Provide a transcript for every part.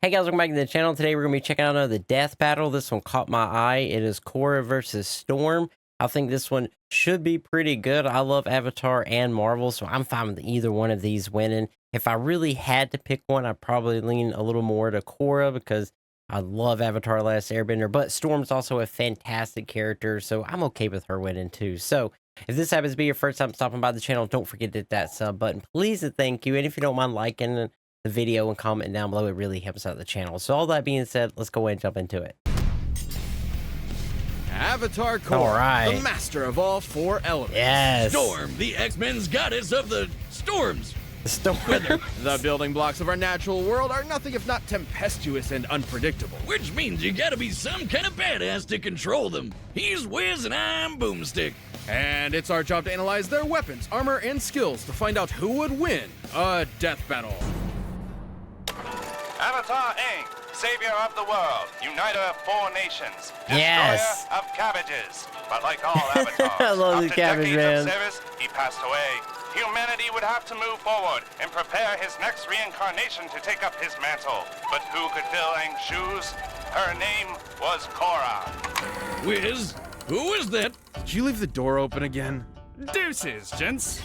Hey guys, welcome back to the channel. Today we're going to be checking out another death battle. This one caught my eye. It is Korra versus Storm. I think this one should be pretty good. I love Avatar and Marvel, so I'm fine with either one of these winning. If I really had to pick one, I'd probably lean a little more to Korra because I love Avatar Last Airbender, but Storm's also a fantastic character, so I'm okay with her winning too. So if this happens to be your first time stopping by the channel, don't forget to hit that sub button, please and thank you. And if you don't mind liking the video and comment down below, it really helps out the channel. So all that being said, let's go ahead and jump into it. Avatar Korra, all right, the master of all four elements. Yes. Storm, the X-Men's goddess of the storms. The storm. The building blocks of our natural world are nothing if not tempestuous and unpredictable. Which means you gotta be some kind of badass to control them. He's Wiz and I'm Boomstick. And it's our job to analyze their weapons, armor, and skills to find out who would win a death battle. Avatar Aang, savior of the world, uniter of four nations, destroyer Yes. of cabbages. But like all avatars, I love the after cabbage decades man. of service, he passed away. Humanity would have to move forward and prepare his next reincarnation to take up his mantle. But who could fill Aang's shoes? Her name was Korra. Wiz, who is that? Did you leave the door open again? Deuces, gents.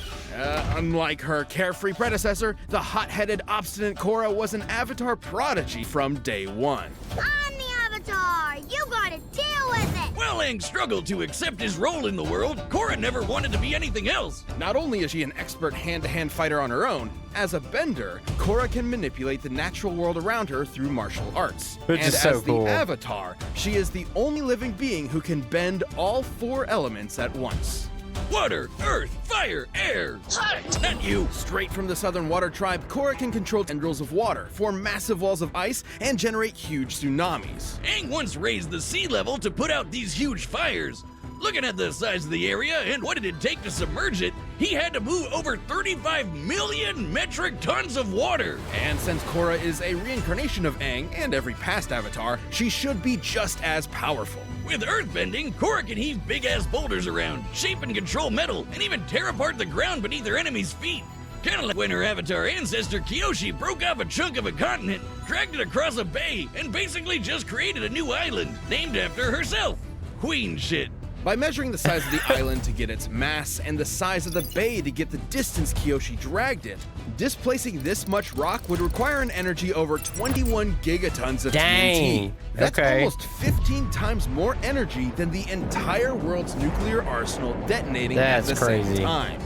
Unlike her carefree predecessor, the hot-headed, obstinate Korra was an Avatar prodigy from day one. I'm the Avatar! You gotta deal with it! Well, Aang struggled to accept his role in the world. Korra never wanted to be anything else. Not only is she an expert hand-to-hand fighter on her own, as a bender, Korra can manipulate the natural world around her through martial arts. Which and is so as cool. the Avatar, she is the only living being who can bend all four elements at once. Water, earth, fire, air. Not you. Straight from the Southern Water Tribe, Korra can control tendrils of water, form massive walls of ice, and generate huge tsunamis. Aang once raised the sea level to put out these huge fires. Looking at the size of the area and what it'd take to submerge it, he had to move over 35 million metric tons of water. And since Korra is a reincarnation of Aang and every past Avatar, she should be just as powerful. With earthbending, Korra can heave big-ass boulders around, shape and control metal, and even tear apart the ground beneath her enemy's feet. Kinda like when her Avatar ancestor Kyoshi broke off a chunk of a continent, dragged it across a bay, and basically just created a new island, named after herself. Queen shit. By measuring the size of the island to get its mass and the size of the bay to get the distance Kyoshi dragged it, displacing this much rock would require an energy over 21 gigatons of Dang. TNT. That's Okay. almost 15 times more energy than the entire world's nuclear arsenal detonating That's at the crazy. With same time.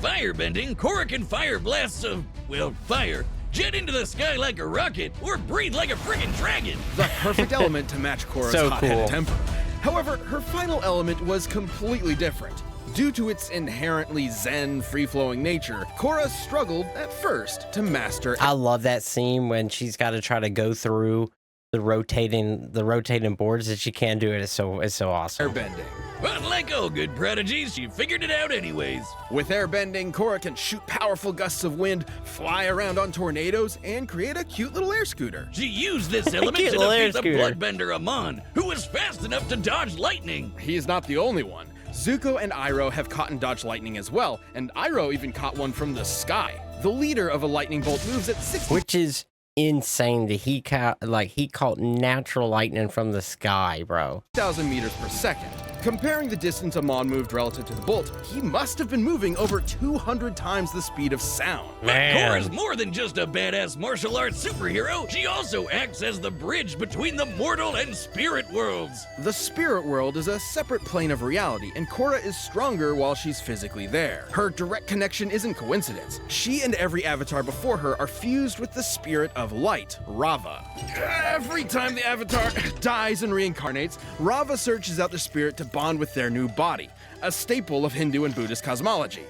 firebending, Korra can fire blasts of, well, fire, jet into the sky like a rocket, or breathe like a friggin' dragon. The perfect element to match Korra's So hot-headed cool. temper. However, her final element was completely different. Due to its inherently zen, free-flowing nature, Korra struggled at first to master I love that scene when she's got to try to go through the rotating boards that she can do it. It's so awesome. airbending. But like all good prodigies, she figured it out anyways. With airbending, Korra can shoot powerful gusts of wind, fly around on tornadoes, and create a cute little air scooter. She used this element Cute to little air defeat the scooter. bloodbender Amon, who was fast enough to dodge lightning. He's not the only one. Zuko and Iroh have caught and dodged lightning as well, and Iroh even caught one from the sky. The leader of a lightning bolt moves at 60 Which is insane that he caught natural lightning from the sky, bro. 1,000 meters per second. Comparing the distance Amon moved relative to the bolt, he must have been moving over 200 times the speed of sound. Korra's more than just a badass martial arts superhero. She also acts as the bridge between the mortal and spirit worlds. The spirit world is a separate plane of reality, and Korra is stronger while she's physically there. Her direct connection isn't coincidence. She and every avatar before her are fused with the spirit of light, Rava. Every time the avatar dies and reincarnates, Rava searches out the spirit to bond with their new body, a staple of Hindu and Buddhist cosmology.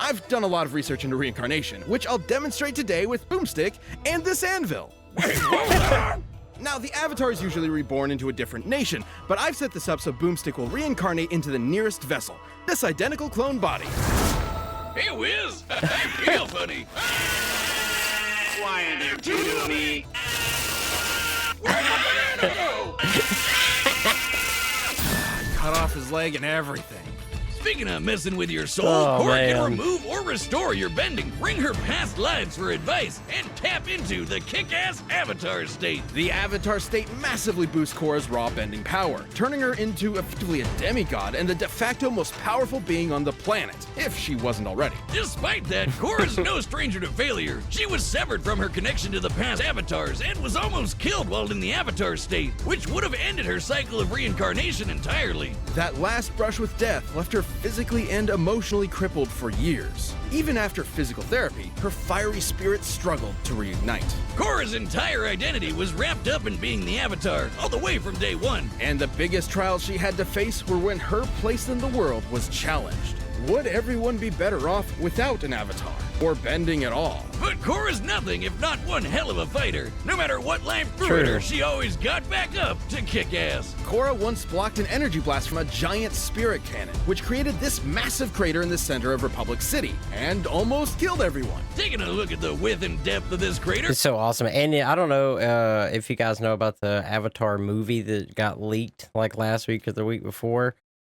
I've done a lot of research into reincarnation, which I'll demonstrate today with Boomstick and this anvil. Now, the Avatar is usually reborn into a different nation, but I've set this up so Boomstick will reincarnate into the nearest vessel, this identical clone body. Hey, Wiz, I feel funny. Why are there two of me? Where'd the banana go? Cut off his leg and everything. Speaking of messing with your soul, Oh, Korra can man. remove or restore your bending, bring her past lives for advice, and tap into the kick-ass Avatar state. The Avatar state massively boosts Korra's raw bending power, turning her into effectively a demigod and the de facto most powerful being on the planet, if she wasn't already. Despite that, Korra's no stranger to failure. She was severed from her connection to the past avatars and was almost killed while in the Avatar state, which would have ended her cycle of reincarnation entirely. That last brush with death left her physically and emotionally crippled for years. Even after physical therapy, her fiery spirit struggled to reignite. Korra's entire identity was wrapped up in being the Avatar, all the way from day one. And the biggest trials she had to face were when her place in the world was challenged. Would everyone be better off without an avatar, or bending at all? But Korra's nothing if not one hell of a fighter. No matter what life threw at her, she always got back up to kick ass. Korra once blocked an energy blast from a giant spirit cannon, which created this massive crater in the center of Republic City, and almost killed everyone. Taking a look at the width and depth of this crater. It's so awesome. And I don't know if you guys know about the Avatar movie that got leaked like last week or the week before.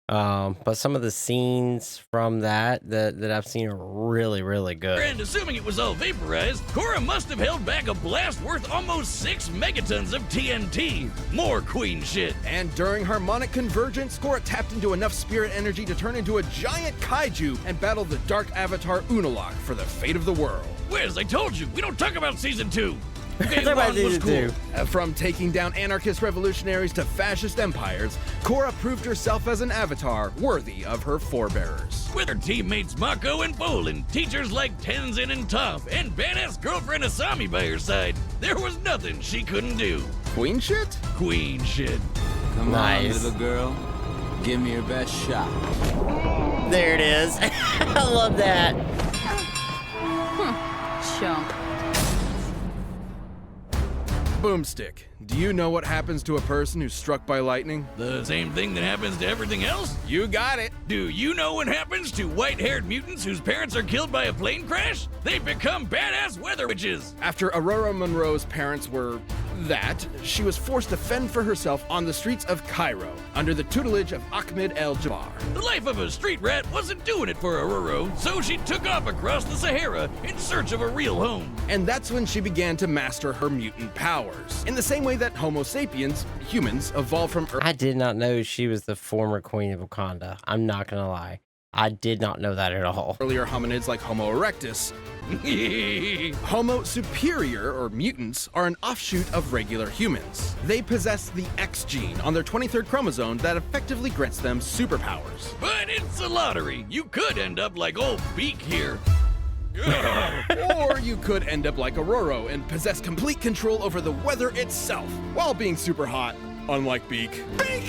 But some of the scenes from that I've seen are really, really good. And assuming it was all vaporized, Korra must have held back a blast worth almost 6 megatons of TNT. More queen shit. And during harmonic convergence, Korra tapped into enough spirit energy to turn into a giant kaiju and battle the dark avatar Unalaq for the fate of the world. Wes, I told you, we don't talk about season 2. Okay, Talk about Long was season cool. From taking down anarchist revolutionaries to fascist empires, Korra proved herself as an avatar worthy of her forebearers. With her teammates Mako and Bolin, teachers like Tenzin and Toph, and badass girlfriend Asami by her side, there was nothing she couldn't do. Queen shit? Queen shit. Come Nice. on, little girl. Give me your best shot. There it is. I love that. Chump. Boomstick. Do you know what happens to a person who's struck by lightning? The same thing that happens to everything else? You got it. Do you know what happens to white-haired mutants whose parents are killed by a plane crash? They become badass weather witches. After Aurora Monroe's parents were she was forced to fend for herself on the streets of Cairo under the tutelage of Ahmed El-Jabbar. The life of a street rat wasn't doing it for Aurora, so she took off across the Sahara in search of a real home. And that's when she began to master her mutant powers. In the same way that Homo sapiens, humans, evolved from I did not know she was the former queen of Wakanda. I'm not gonna lie. I did not know that at all. earlier hominids like Homo erectus. Homo superior, or mutants, are an offshoot of regular humans. They possess the X gene on their 23rd chromosome that effectively grants them superpowers. But it's a lottery. You could end up like old Beak here. Or you could end up like Aurora and possess complete control over the weather itself, while being super hot, unlike Beak.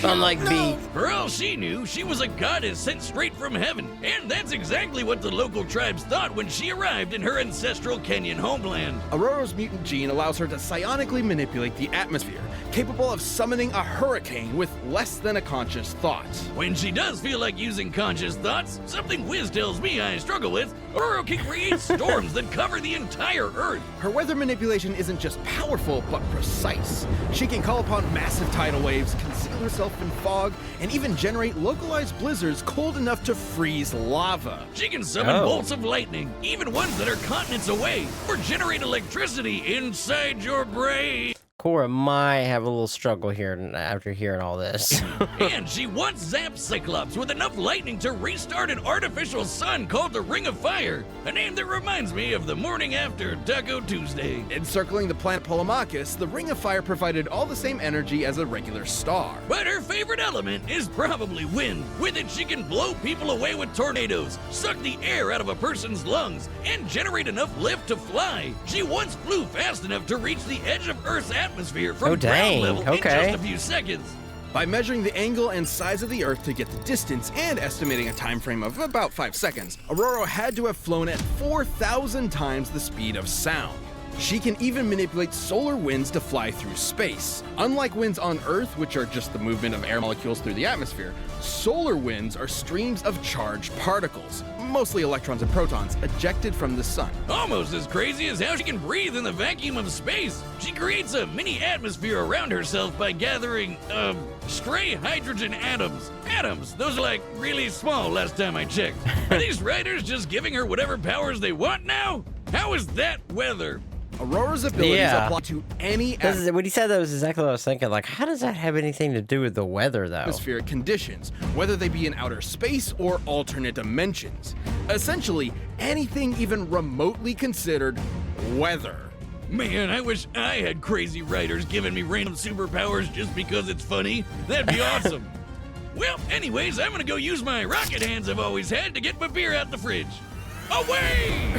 Unlike Beak. For all she knew, she was a goddess sent straight from heaven. And that's exactly what the local tribes thought when she arrived in her ancestral Kenyan homeland. Aurora's mutant gene allows her to psionically manipulate the atmosphere, capable of summoning a hurricane with less than a conscious thought. When she does feel like using conscious thoughts, something Wiz tells me I struggle with, Aurora can create storms that cover the entire Earth. Her weather manipulation isn't just powerful, but precise. She can call upon massive tidal waves, conceal herself in fog, and even generate localized blizzards cold enough to freeze lava. She can summon Oh. bolts of lightning, even ones that are continents away, or generate electricity inside your brain. Korra might have a little struggle here after hearing all this. And she once zapped Cyclops with enough lightning to restart an artificial sun called the Ring of Fire, a name that reminds me of the morning after Taco Tuesday. Encircling the planet Polemarchus, the Ring of Fire provided all the same energy as a regular star. But her favorite element is probably wind. With it, she can blow people away with tornadoes, suck the air out of a person's lungs, and generate enough lift to fly. She once flew fast enough to reach the edge of Earth's atmosphere from Oh, dang. ground level in Okay. just a few seconds. By measuring the angle and size of the Earth to get the distance and estimating a time frame of about 5 seconds, Aurora had to have flown at 4,000 times the speed of sound. She can even manipulate solar winds to fly through space. Unlike winds on Earth, which are just the movement of air molecules through the atmosphere, solar winds are streams of charged particles, mostly electrons and protons, ejected from the sun. Almost as crazy as how she can breathe in the vacuum of space. She creates a mini atmosphere around herself by gathering, stray hydrogen atoms. Atoms, those are like really small last time I checked. Are these writers just giving her whatever powers they want now? How is that weather? Aurora's abilities Yeah. apply to any When he said that, was exactly what I was thinking. Like, how does that have anything to do with the weather, though? atmospheric conditions, whether they be in outer space or alternate dimensions. Essentially, anything even remotely considered weather. Man, I wish I had crazy writers giving me random superpowers just because it's funny. That'd be awesome. Well, anyways, I'm gonna go use my rocket hands I've always had to get my beer out the fridge. Away!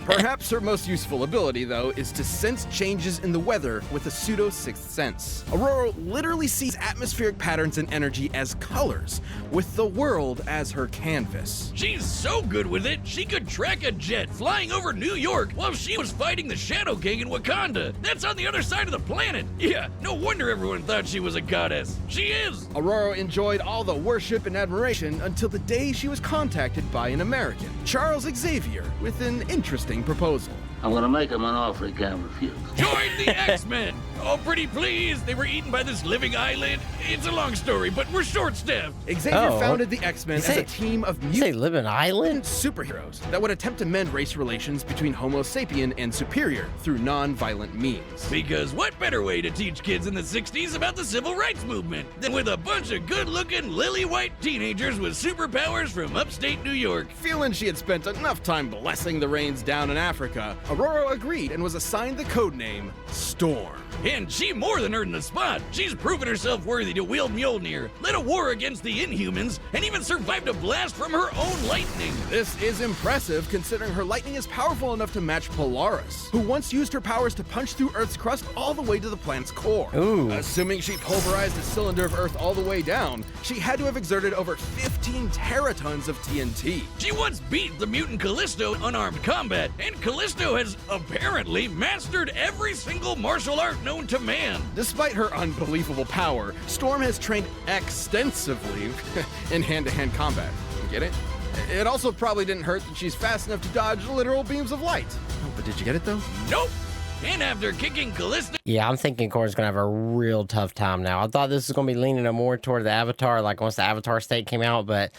Perhaps her most useful ability, though, is to sense changes in the weather with a pseudo-sixth sense. Aurora literally sees atmospheric patterns and energy as colors, with the world as her canvas. She's so good with it, she could track a jet flying over New York while she was fighting the Shadow King in Wakanda. That's on the other side of the planet. Yeah, no wonder everyone thought she was a goddess. She is. Aurora enjoyed all the worship and admiration until the day she was contacted by an American, Charles Xavier, with an interesting proposal. I'm gonna make him an offer he can't refuse. Join the X-Men! Oh, pretty please! They were eaten by this living eyelid. It's a long story, but we're short-staffed. Xavier Oh. founded the X-Men You as say- a team of You say mutant live in Island? superheroes that would attempt to mend race relations between Homo sapien and superior through non-violent means. Because what better way to teach kids in the 60s about the civil rights movement than with a bunch of good-looking, lily-white teenagers with superpowers from upstate New York? Feeling she had spent enough time blessing the rains down in Africa, Aurora agreed and was assigned the codename Storm. And she more than earned the spot. She's proven herself worthy to wield Mjolnir, led a war against the Inhumans, and even survived a blast from her own lightning. This is impressive considering her lightning is powerful enough to match Polaris, who once used her powers to punch through Earth's crust all the way to the planet's core. Ooh. Assuming she pulverized a cylinder of Earth all the way down, she had to have exerted over 15 teratons of TNT. She once beat the mutant Callisto in unarmed combat, and Callisto has apparently mastered every single martial art known to man. Despite her unbelievable power, Storm has trained extensively in hand-to-hand combat. Get it? It also probably didn't hurt that she's fast enough to dodge literal beams of light. Oh, but did you get it though? Nope. And after kicking Callisto, Yeah, I'm thinking Korra's gonna have a real tough time now. I thought this was gonna be leaning more toward the Avatar, like once the Avatar state came out, but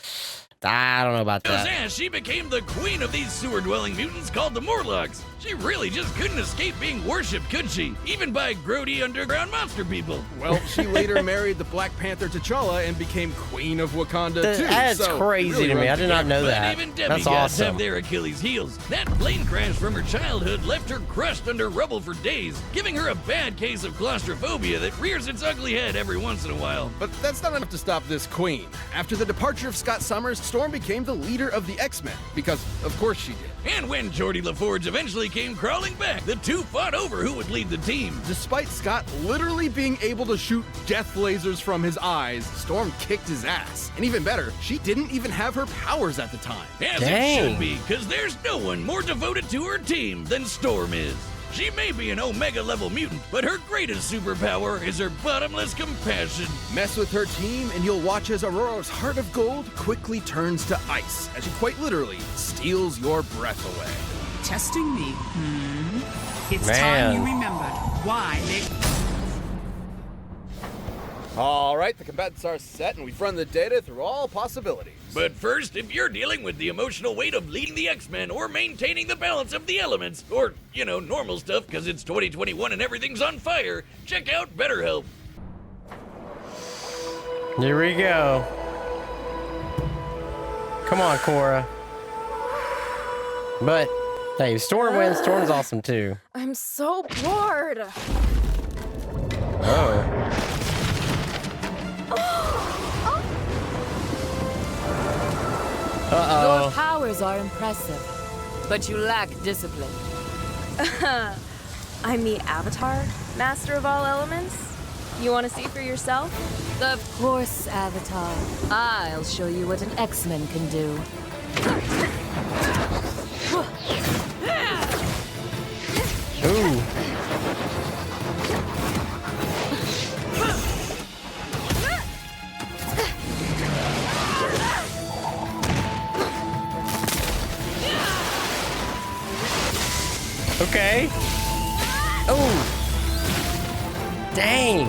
I don't know about that. ass, she became the queen of these sewer-dwelling mutants called the Morlocks. She really just couldn't escape being worshipped, could she? Even by grody underground monster people. Well, she later married the Black Panther T'Challa and became Queen of Wakanda too. That's so it crazy really to me. I runs did not know But that. even That's demigods awesome. have their Achilles heels. That plane crash from her childhood left her crushed under rubble for days, giving her a bad case of claustrophobia that rears its ugly head every once in a while. But that's not enough to stop this queen. After the departure of Scott Summers, Storm became the leader of the X-Men, because of course she did. And when Geordie LaForge eventually came crawling back, the two fought over who would lead the team. Despite Scott literally being able to shoot death lasers from his eyes, Storm kicked his ass. And even better, she didn't even have her powers at the time. As it Dang. should be, because there's no one more devoted to her team than Storm is. She may be an Omega-level mutant, but her greatest superpower is her bottomless compassion. Mess with her team and you'll watch as Aurora's heart of gold quickly turns to ice, as she quite literally steals your breath away. Testing me, It's Man. time you remembered why they... All right, the combatants are set and we've run the data through all possibilities. But first, if you're dealing with the emotional weight of leading the X-Men or maintaining the balance of the elements, or, normal stuff because it's 2021 and everything's on fire, check out BetterHelp. Here we go. Come on, Korra. But hey, if Storm wins, Storm's awesome too. I'm so bored. Oh. Your Uh-oh. powers are impressive, but you lack discipline. I'm the Avatar, master of all elements. You want to see for yourself? Of course, Avatar. I'll show you what an X-Men can do. Ooh. Okay. Oh. Dang.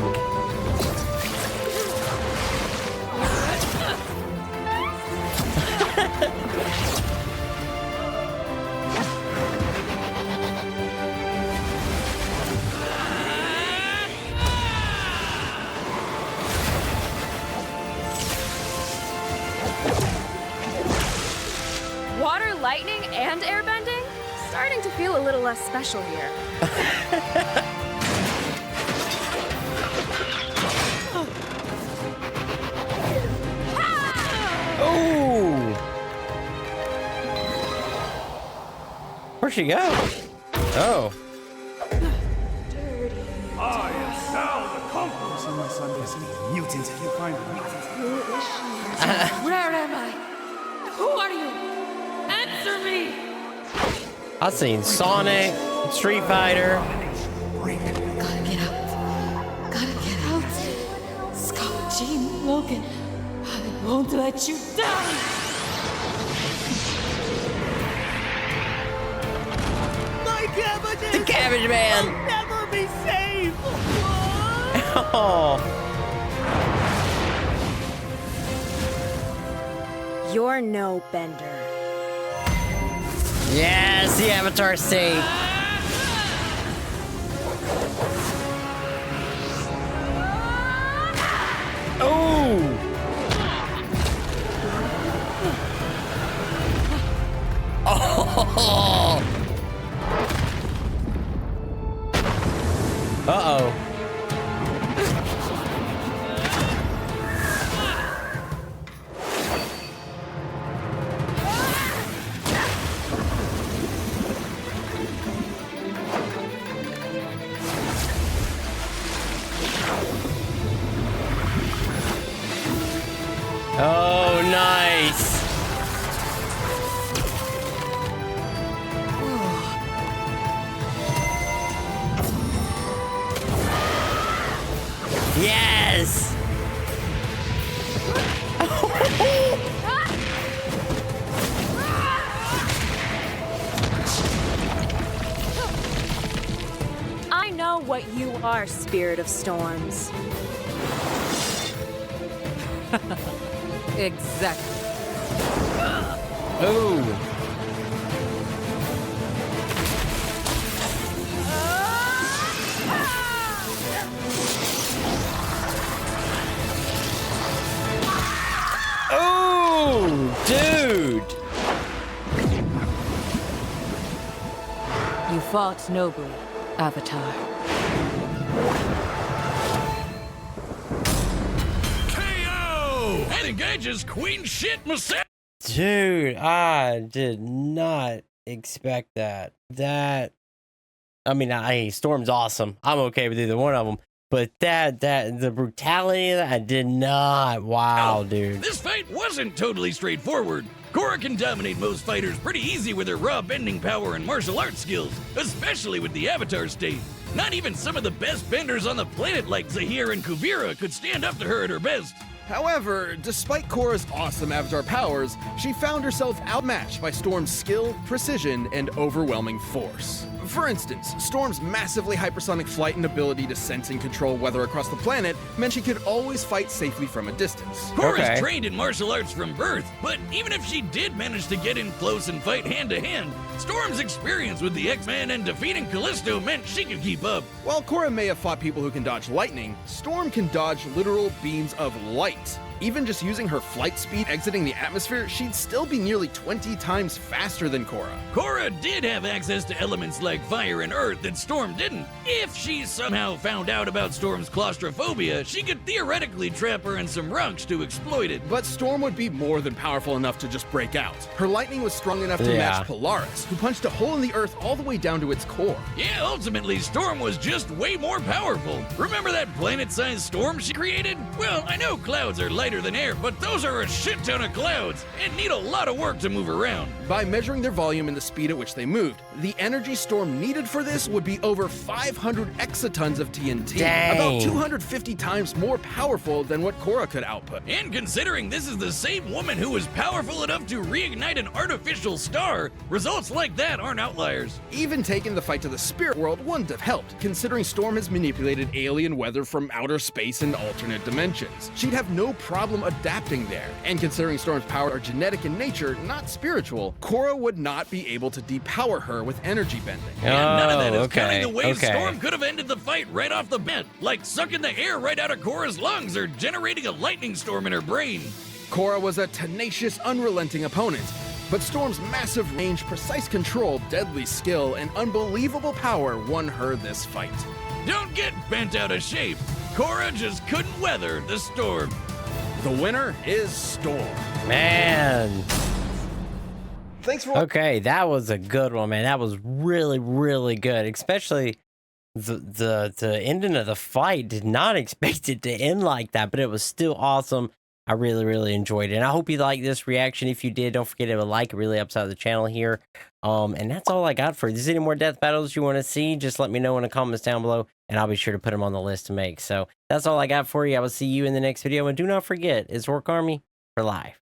feel a little less special here. Oh! Where'd she go? Oh. I am now the conqueror. So my son is a mutant. You find a mutant. Where am I? Who are you? Answer me! I've seen Sonic, Street Fighter. Gotta get out. Gotta get out. Scott, Jean, Logan, I won't let you down. My cabbages! The Cabbage Man! will never be safe! Oh. You're no bender. Yes, the Avatar safe. Oh. Oh. Uh-oh. Oh, nice. Yes. I know what you are, Spirit of Storms. Exactly. Oh. Oh, dude. You fought nobly, Avatar. KO! I think I just queen shit myself. Dude, I did not expect that. I mean, Storm's awesome. I'm okay with either one of them. But the brutality, I did not. Wow, dude. This fight wasn't totally straightforward. Korra can dominate most fighters pretty easy with her raw bending power and martial arts skills, especially with the Avatar state. Not even some of the best benders on the planet like Zahir and Kuvira could stand up to her at her best. However, despite Korra's awesome Avatar powers, she found herself outmatched by Storm's skill, precision, and overwhelming force. For instance, Storm's massively hypersonic flight and ability to sense and control weather across the planet meant she could always fight safely from a distance. Korra's trained in martial arts from birth, but even if she did manage to get in close and fight hand-to-hand, Storm's experience with the X-Men and defeating Callisto meant she could keep up. While Korra may have fought people who can dodge lightning, Storm can dodge literal beams of light. Even just using her flight speed exiting the atmosphere, she'd still be nearly 20 times faster than Korra. Korra did have access to elements like fire and earth that Storm didn't. If she somehow found out about Storm's claustrophobia, she could theoretically trap her in some rocks to exploit it. But Storm would be more than powerful enough to just break out. Her lightning was strong enough to match Polaris, who punched a hole in the earth all the way down to its core. Yeah, ultimately, Storm was just way more powerful. Remember that planet-sized storm she created? Well, I know clouds are lighter than air, but those are a shit ton of clouds and need a lot of work to move around. By measuring their volume and the speed at which they moved, the energy Storm needed for this would be over 500 exatons of TNT, about 250 times more powerful than what Korra could output. And considering this is the same woman who was powerful enough to reignite an artificial star, results like that aren't outliers. Even taking the fight to the spirit world wouldn't have helped, considering Storm has manipulated alien weather from outer space and alternate dimensions. She'd have no problem adapting there. And considering Storm's power are genetic in nature, not spiritual, Korra would not be able to depower her with energy bending. And none of that is counting the ways Storm could have ended the fight right off the bat, like sucking the air right out of Korra's lungs or generating a lightning storm in her brain. Korra was a tenacious, unrelenting opponent, But Storm's massive range, precise control, deadly skill, and unbelievable power won her this fight. Don't get bent out of shape. Korra just couldn't weather the storm. The winner is Storm. Man. Thanks for Okay, that was a good one, man. That was really, really good. Especially the ending of the fight. Did not expect it to end like that, but it was still awesome. I really, really enjoyed it. And I hope you liked this reaction. If you did, don't forget to like. It really helps out the channel here. And that's all I got for you. If there's any more death battles you want to see, just let me know in the comments down below, and I'll be sure to put them on the list to make. So that's all I got for you. I will see you in the next video. And do not forget, it's Orc Army for life.